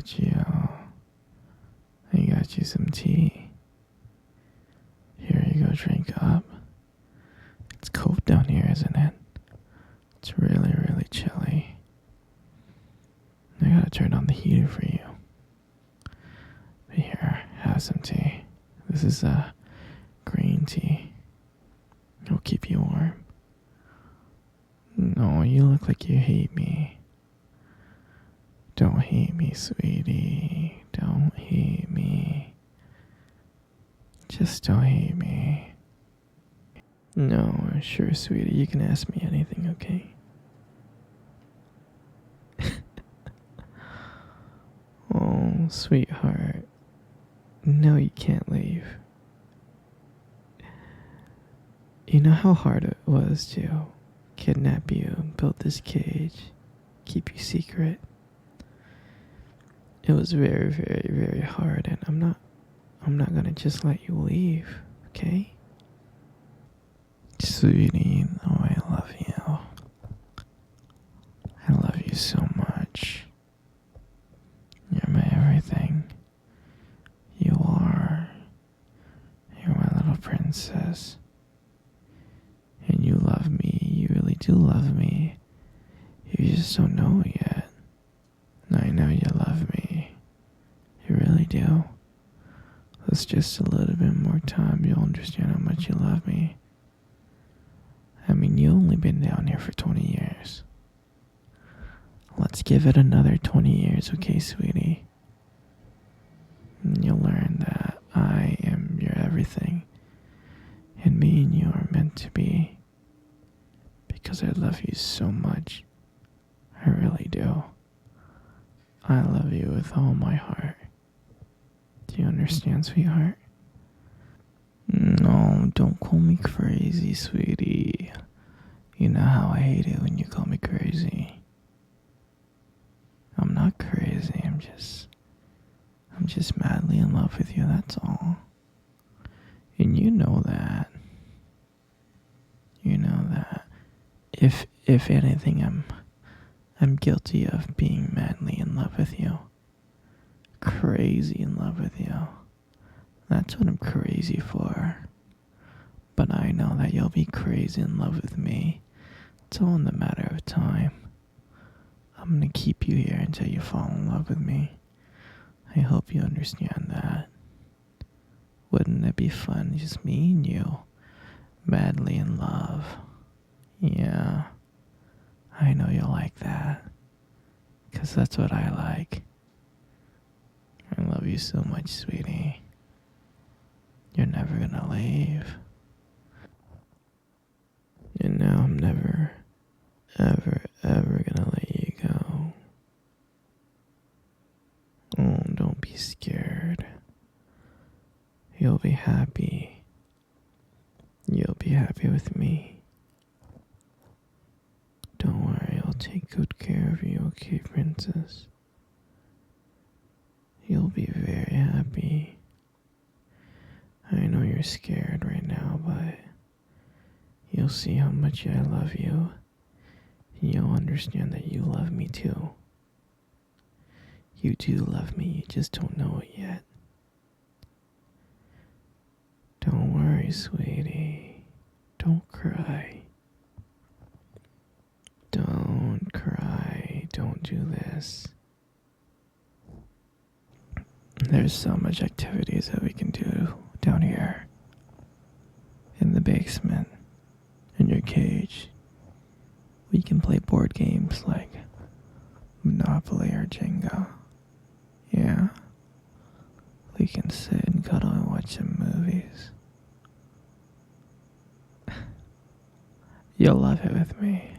got you. I got you some tea. Here you go, drink up. It's cold down here, isn't it? It's really, really chilly. I gotta turn on the heater for you. But here, have some tea. This is green tea. It'll keep you warm. No, you look like you hate me. Don't hate me, sweetie. Don't hate me. Just don't hate me. No, sure, sweetie. You can ask me anything, okay? Oh, sweetheart. No, you can't leave. You know how hard it was to kidnap you, build this cage, keep you secret? It was very, very, very hard, and I'm not gonna just let you leave, okay? Sweetie, oh, I love you. I love you so much. You're my everything. You are. You're my little princess. And you love me. You really do love me. You just don't know it yet. I know you love me. You really do. With just a little bit more time, you'll understand how much you love me. I mean, you only been down here for 20 years. Let's give it another 20 years, okay, sweetie? And you'll learn that I am your everything. And me and you are meant to be. Because I love you so much. I really do. I love you with all my heart. Do you understand, sweetheart? No, don't call me crazy, sweetie. You know how I hate it when you call me crazy. I'm not crazy, I'm just madly in love with you, that's all. And you know that. You know that. If anything, I'm guilty of being madly in love with you. Crazy in love with you. That's what I'm crazy for. But I know that you'll be crazy in love with me. It's all in the matter of time. I'm gonna keep you here until you fall in love with me. I hope you understand that. Wouldn't it be fun, just me and you, madly in love? Yeah, I know you'll like that. 'Cause that's what I like. I love you so much, sweetie. You're never gonna leave. And now I'm never, ever, ever gonna let you go. Oh, don't be scared. You'll be happy. You'll be happy with me. Don't worry, I'll take good care of you, okay, princess? You'll be very happy. I know you're scared right now, but you'll see how much I love you, and you'll understand that you love me too. You do love me, you just don't know it yet. Don't worry, sweetie. Don't cry. Don't cry. Don't do this. There's so much activities that we can do down here. In the basement. In your cage. We can play board games like Monopoly or Jenga. Yeah. We can sit and cuddle and watch some movies. You'll love it with me.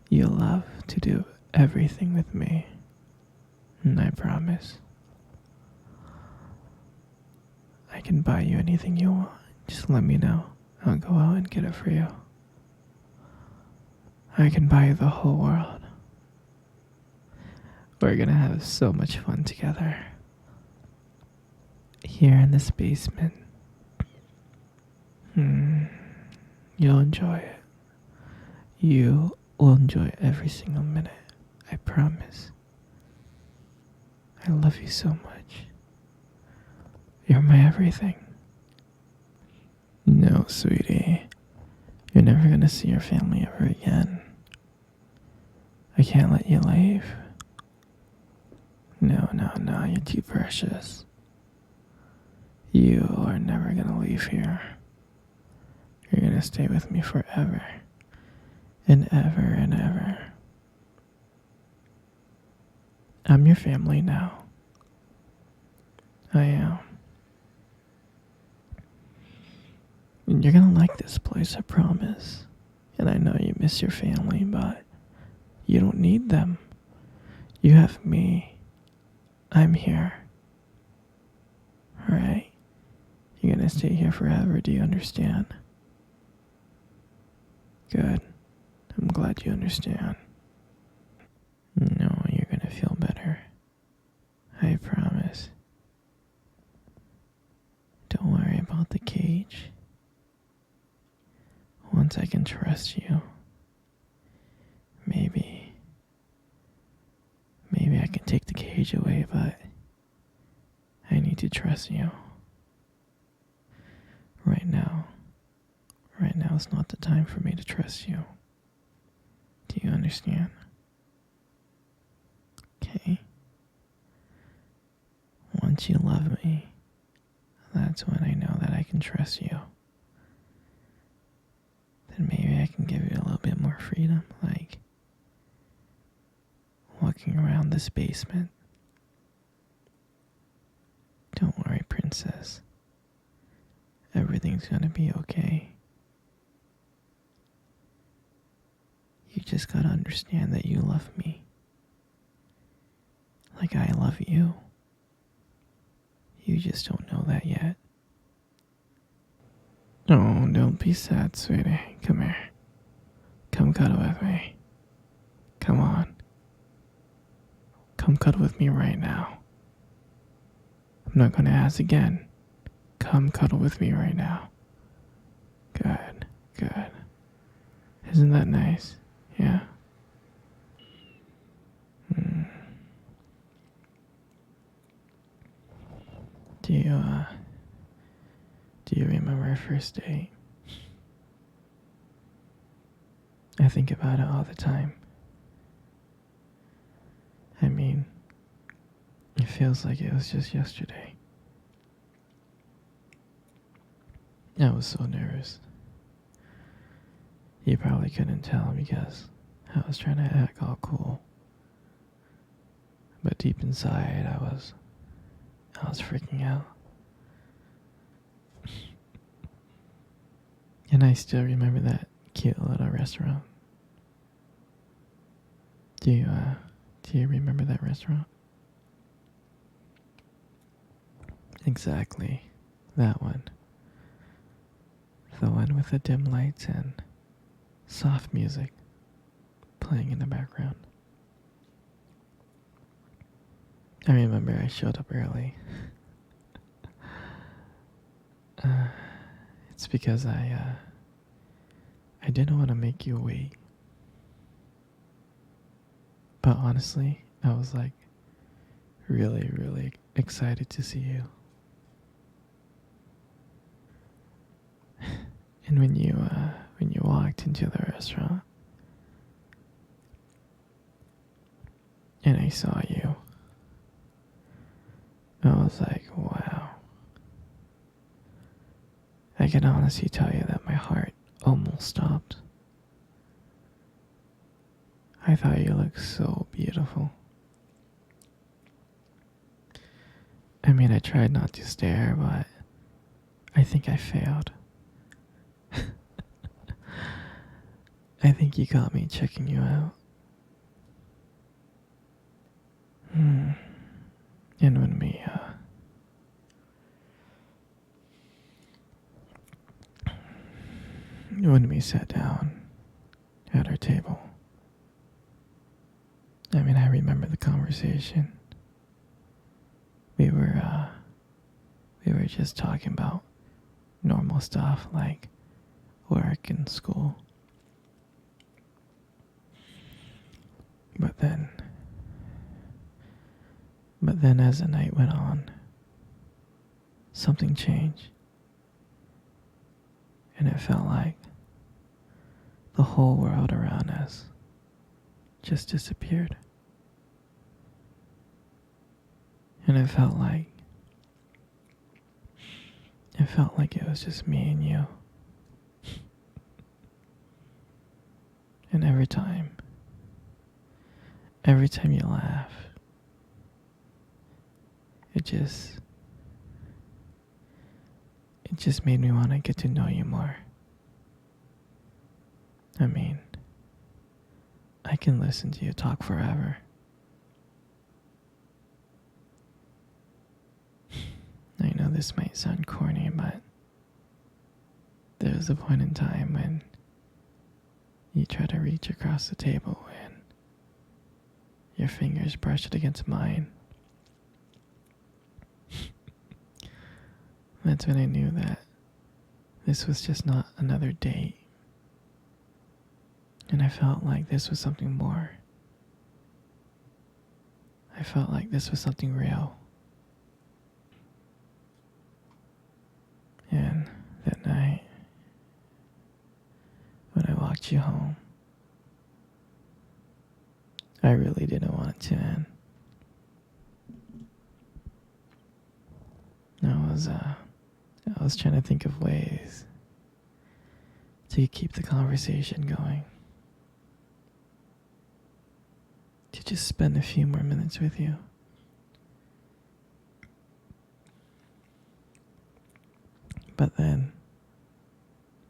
You'll love to do everything with me. And I promise. I can buy you anything you want. Just let me know. I'll go out and get it for you. I can buy you the whole world. We're gonna have so much fun together. Here in this basement. You'll enjoy it. You will enjoy every single minute. I promise. I love you so much. You're my everything. No, sweetie. You're never gonna see your family ever again. I can't let you leave. No, no, no, you're too precious. You are never gonna leave here. You're gonna stay with me forever. And ever and ever. I'm your family now. I am. And you're gonna like this place, I promise. And I know you miss your family, but you don't need them. You have me. I'm here. Alright? You're gonna stay here forever, do you understand? Good. I'm glad you understand. No, you're gonna feel better. I promise. Don't worry about the cage. Once I can trust you, maybe I can take the cage away, but I need to trust you. Right now is not the time for me to trust you. Do you understand? Okay? Once you love me, that's when I know that I can trust you. Then maybe I can give you a little bit more freedom, like walking around this basement. Don't worry, princess. Everything's gonna be okay. You just gotta understand that you love me. Like I love you. You just don't know that yet. Oh, don't be sad, sweetie. Come here. Come cuddle with me. Come on. Come cuddle with me right now. I'm not gonna ask again. Come cuddle with me right now. Good, good. Isn't that nice? Yeah. Do you remember our first date? I think about it all the time. I mean, it feels like it was just yesterday. I was so nervous. You probably couldn't tell because I was trying to act all cool. But deep inside, I was freaking out. And I still remember that cute little restaurant. Do you remember that restaurant? Exactly. That one. The one with the dim lights and soft music playing in the background. I remember I showed up early. It's because I didn't want to make you wait. But honestly, I was like really, really excited to see you. And when you walked into the restaurant and I saw you, I was like, wow. I can honestly tell you that my heart almost stopped. I thought you looked so beautiful. I mean, I tried not to stare, but I think I failed. I think you got me checking you out. And when we sat down at our table, I mean, I remember the conversation. We were just talking about normal stuff like work and school. But then as the night went on, something changed. And it felt like the whole world around us just disappeared. And it felt like it was just me and you. And every time you laugh, it just made me want to get to know you more. I mean, I can listen to you talk forever. I know this might sound corny, but there was a point in time when you try to reach across the table and your fingers brushed against mine. That's when I knew that this was just not another date. And I felt like this was something more. I felt like this was something real. And that night, when I walked you home, I really didn't want it to end. I was trying to think of ways to keep the conversation going. To just spend a few more minutes with you. But then,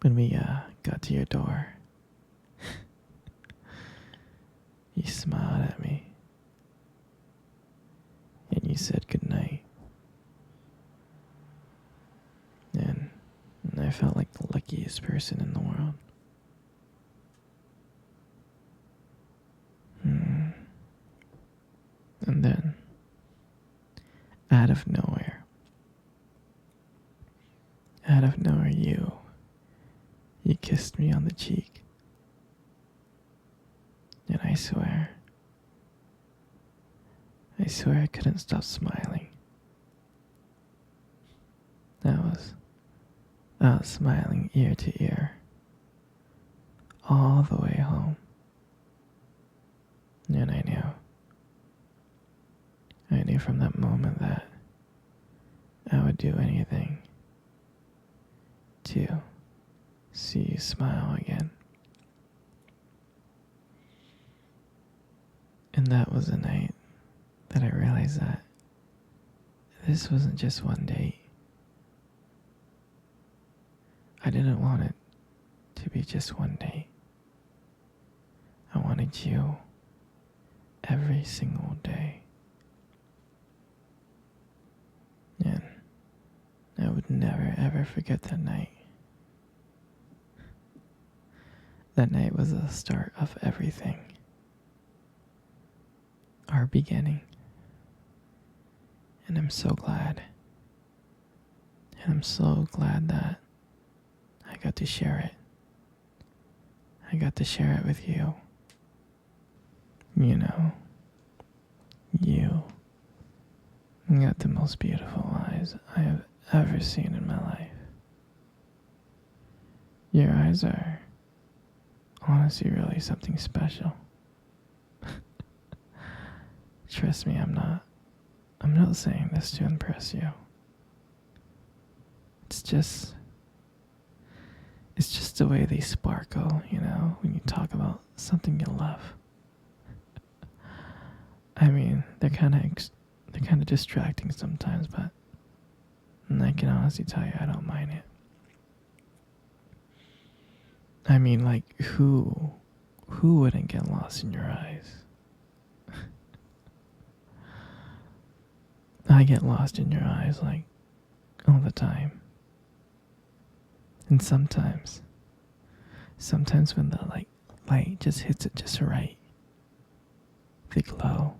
when we got to your door, you smiled at me. And you said goodnight. And I felt like the luckiest person in the world. And then, out of nowhere, you kissed me on the cheek. And I swear I couldn't stop smiling. I was smiling ear to ear, all the way home. And I knew from that moment that I would do anything to see you smile again. And that was the night that I realized that this wasn't just one date. I didn't want it to be just one date. I wanted you every single day. And I would never ever forget that night. That night was the start of everything. Our beginning. And I'm so glad. And I'm so glad that I got to share it. I got to share it with you. You know, you got the most beautiful eyes I have ever seen in my life. Your eyes are honestly really something special. Trust me, I'm not saying this to impress you. It's just the way they sparkle, you know, when you talk about something you love. I mean, they're kind of distracting sometimes, but I can honestly tell you I don't mind it. I mean, like, who wouldn't get lost in your eyes? I get lost in your eyes, like, all the time. And sometimes when the light just hits it just right, they glow.